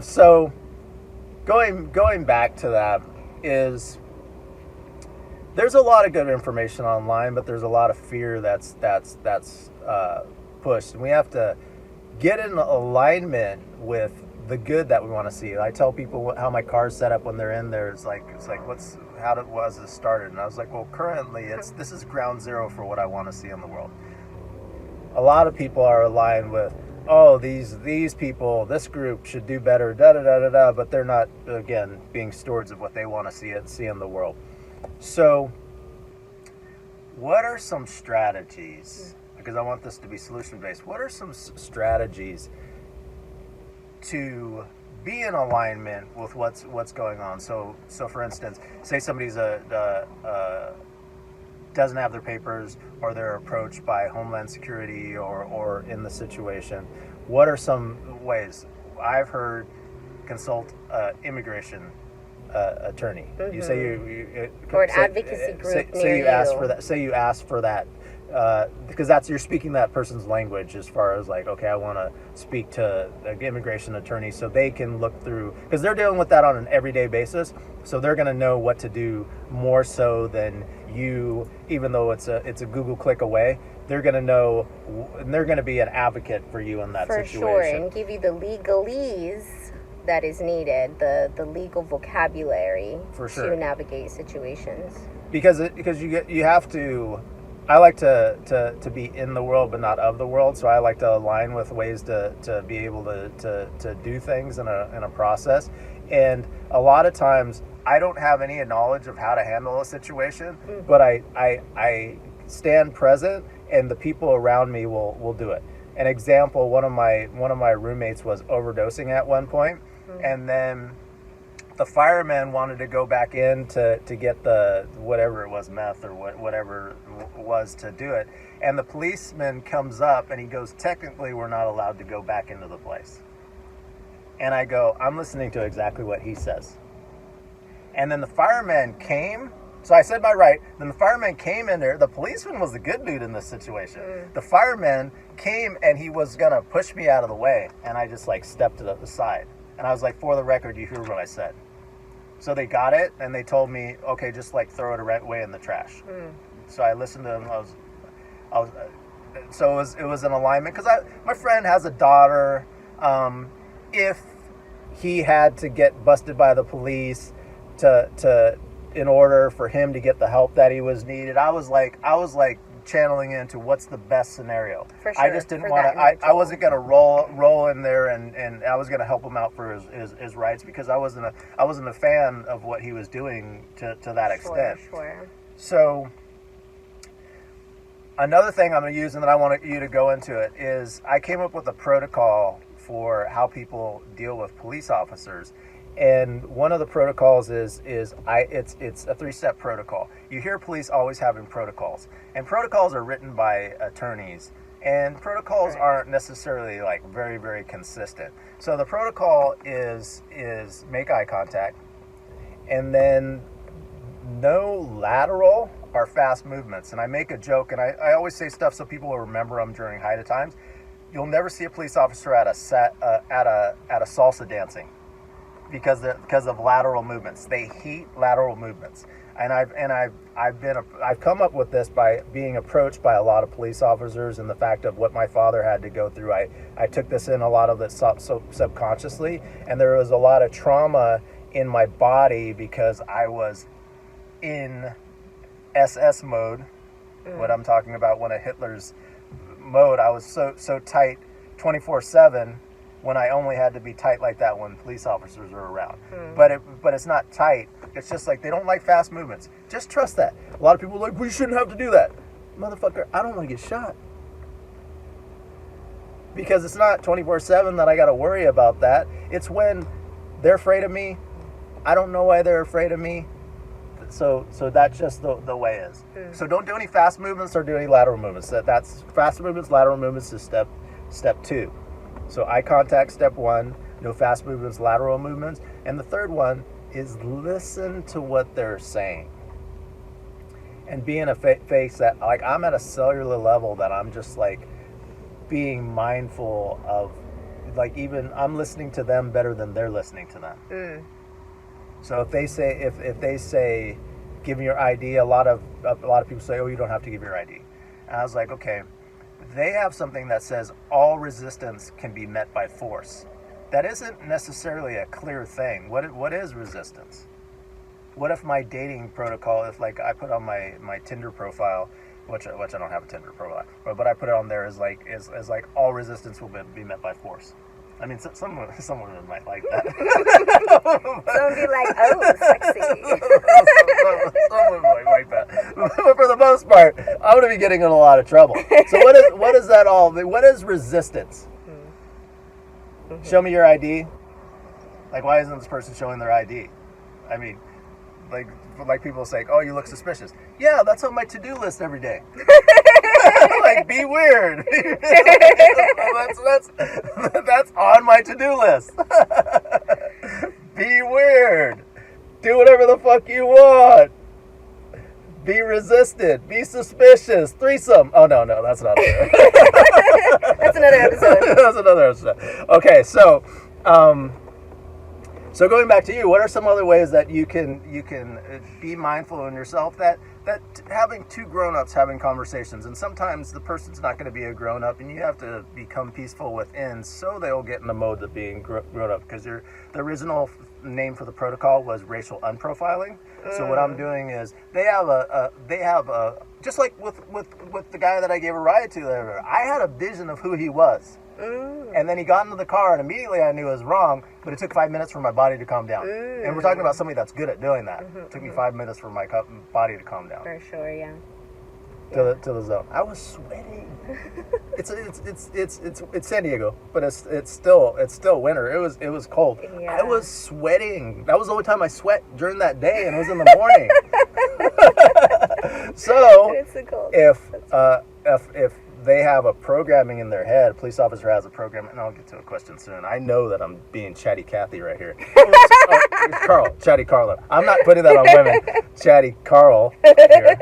So going back to that is there's a lot of good information online, but there's a lot of fear that's pushed, and we have to get in alignment with the good that we want to see. I tell people how my car's set up when they're in there. It's like was this started? And I was like, well, currently this is ground zero for what I want to see in the world. A lot of people are aligned with, oh, these people, this group should do better, da da da da da, but they're not, again, being stewards of what they want to see in the world. So, what are some strategies? Because I want this to be solution based. What are some strategies to be in alignment with what's going on? So for instance, say somebody's doesn't have their papers, or they're approached by Homeland Security or in the situation. What are some ways? I've heard consult immigration attorney. Mm-hmm. You say you or an advocacy group. Say you ask for that. Say you ask for that. Because you're speaking that person's language, as far as like, okay, I want to speak to an immigration attorney so they can look through, because they're dealing with that on an everyday basis, so they're going to know what to do more so than you, even though it's a Google click away. They're going to know, and they're going to be an advocate for you in that situation. For sure, and give you the legalese that is needed, the legal vocabulary for sure to navigate situations. Because you have to. I like to be in the world but not of the world, so I like to align with ways to be able to do things in a process. And a lot of times I don't have any knowledge of how to handle a situation, mm-hmm. but I stand present, and the people around me will do it. An example, one of my roommates was overdosing at one point, mm-hmm. and then the fireman wanted to go back in to get the whatever it was, meth or whatever it was, to do it. And the policeman comes up and he goes, technically we're not allowed to go back into the place. And I go, I'm listening to exactly what he says. And then the fireman came. So I said my right. Then the fireman came in there. The policeman was the good dude in this situation. The fireman came and he was going to push me out of the way. And I just stepped to the side. And I was like, for the record, you hear what I said. So they got it, and they told me, okay, just throw it away in the trash. So I listened to them. So it was an alignment, because my friend has a daughter. If he had to get busted by the police in order for him to get the help that he was needed, I was channeling into what's the best scenario. For sure, I just didn't want to. I wasn't going to roll in there, and I was going to help him out for his rights, because I wasn't a fan of what he was doing to that extent. Sure. So another thing I'm going to use, and then I want you to go into it, is I came up with a protocol for how people deal with police officers. And one of the protocols is it's a 3-step protocol. You hear police always having protocols, and protocols are written by attorneys, and protocols aren't necessarily very, very consistent. So the protocol is make eye contact, and then no lateral or fast movements. And I make a joke, and I always say stuff so people will remember them during height of times. You'll never see a police officer at a salsa dancing, because of lateral movements. They hate lateral movements, and I've come up with this by being approached by a lot of police officers, and the fact of what my father had to go through. I took this in a lot of it subconsciously, and there was a lot of trauma in my body because I was in SS mode. What I'm talking about, one of Hitler's mode. I was so tight 24/7. When I only had to be tight like that when police officers are around. But it's not tight. It's just they don't like fast movements. Just trust that. A lot of people are like, we shouldn't have to do that. Motherfucker, I don't want to get shot. Because it's not 24/7 that I got to worry about that. It's when they're afraid of me. I don't know why they're afraid of me. So that's just the way it is. So don't do any fast movements or do any lateral movements. That's fast movements, lateral movements is step 2. So eye contact, step 1, no fast movements, lateral movements. And the third one is listen to what they're saying. And be in a face that, I'm at a cellular level that I'm just being mindful of like even I'm listening to them better than they're listening to them. So if they say give me your ID, a lot of people say, oh, you don't have to give your ID. And I was like, okay, they have something that says all resistance can be met by force. That isn't necessarily a clear thing. What is resistance? What if my dating protocol, if like I put on my Tinder profile, which I don't have a Tinder profile, but I put it on there as like all resistance will be met by force. I mean, some women might like that. Some be like, oh, sexy. some women might like that. But for the most part, I'm going to be getting in a lot of trouble. So what is that all? What is resistance? Show me your ID. Like, why isn't this person showing their ID? I mean, like people say, oh, you look suspicious. Yeah, that's on my to-do list every day. Like, be weird. That's on my to-do list. Be weird. Do whatever the fuck you want. Be resistant. Be suspicious. Threesome. Oh, no, that's not it. That's another episode. That's another episode. Okay, so going back to you, what are some other ways that you can be mindful in yourself that having two grown-ups having conversations, and sometimes the person's not going to be a grown-up, and you have to become peaceful within so they'll get in the mode of being grown-up, because the original name for the protocol was racial unprofiling. So what I'm doing is they have a just like with the guy that I gave a ride to there, I had a vision of who he was. And then he got into the car, and immediately I knew it was wrong, but it took 5 minutes for my body to calm down. And we're talking about somebody that's good at doing that. It took me 5 minutes for my body to calm down. For sure, yeah. To the zone. I was sweating. It's San Diego, but it's still winter. It was cold. Yeah. I was sweating. That was the only time I sweat during that day, and it was in the morning. So It's so cold. if they have a programming in their head, a police officer has a program, and I'll get to a question soon. I know that I'm being chatty Cathy right here. Carl, chatty Carla. I'm not putting that on women. Chatty Carl here.